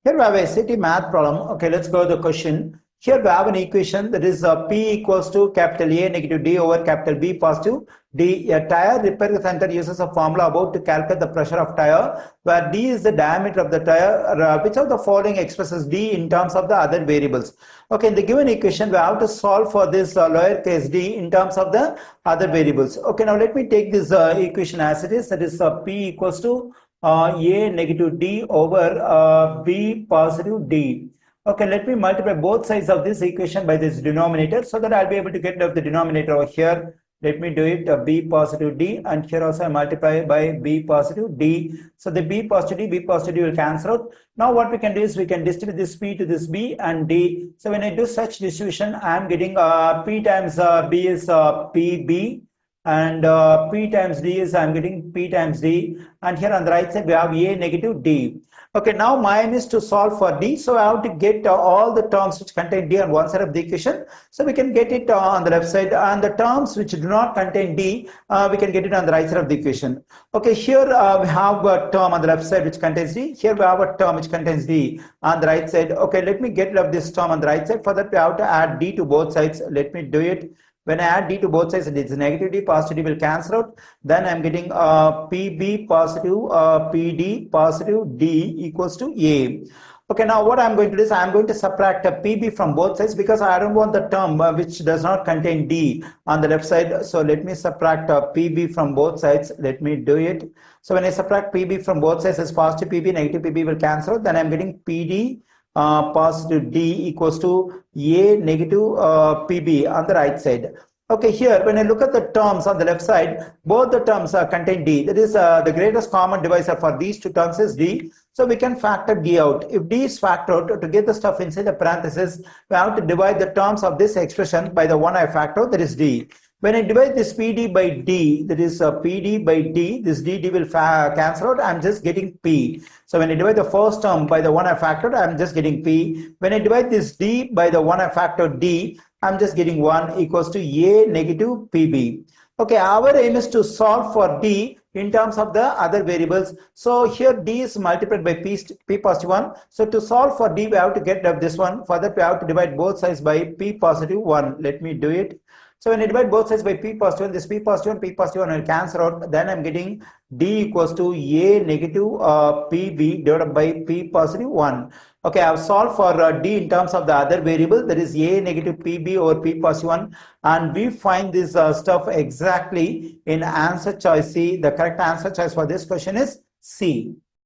Here we have a city math problem. Okay, let's go to the question. Here we have an equation that is P equals to capital A negative D over capital B positive D. A tire repair center uses a formula about to calculate the pressure of tire, where D is the diameter of the tire. Which of the following expresses D in terms of the other variables? Okay, in the given equation, we have to solve for this lowercase d in terms of the other variables. Okay, now let me take this equation as it is. That is P equals to A negative D over B positive D. Okay, let me multiply both sides of this equation by this denominator so that I'll be able to get rid of the denominator over here. Let me do it B positive D, and here also I multiply by B positive D. So the B positive D will cancel out. Now what we can do is we can distribute this P to this B and D. So when I do such distribution, I am getting P times B is PB, and P times D is I'm getting P times D, and here on the right side we have A negative D. Okay, now mine is to solve for D, so I have to get all the terms which contain D on one side of the equation, so we can get it on the left side, and the terms which do not contain D, we can get it on the right side of the equation. Okay, here we have a term on the left side which contains D, here we have a term which contains D on the right side. Okay, let me get rid of this term on the right side. For that we have to add D to both sides. Let me do it. When I add D to both sides, it is negative D, positive D will cancel out. Then I'm getting PB positive, PD positive, D equals to A. Okay, now what I'm going to do is I'm going to subtract PB from both sides because I don't want the term which does not contain D on the left side. So let me subtract PB from both sides. Let me do it. So when I subtract PB from both sides, as positive PB, negative PB will cancel out. Then I'm getting PD positive D equals to A negative PB on the right side. Okay, here when I look at the terms on the left side, both the terms contain D. That is the greatest common divisor for these two terms is D. So we can factor D out. If D is factored out, to get the stuff inside the parentheses, we have to divide the terms of this expression by the one I factor out, that is D. When I divide this PD by D, that is PD by D, this D will cancel out. I'm just getting P. So when I divide the first term by the one I factored, I'm just getting P. When I divide this D by the one I factored D, I'm just getting 1 equals to A negative PB. Okay, our aim is to solve for D in terms of the other variables. So here D is multiplied by P positive 1. So to solve for D, we have to get rid of this one. For that, we have to divide both sides by P positive 1. Let me do it. So when I divide both sides by P positive 1, this P positive 1 will cancel out. Then I'm getting D equals to A negative PB divided by P positive 1. Okay, I have solved for D in terms of the other variable, that is A negative PB over P positive 1, and we find this stuff exactly in answer choice C. The correct answer choice for this question is C.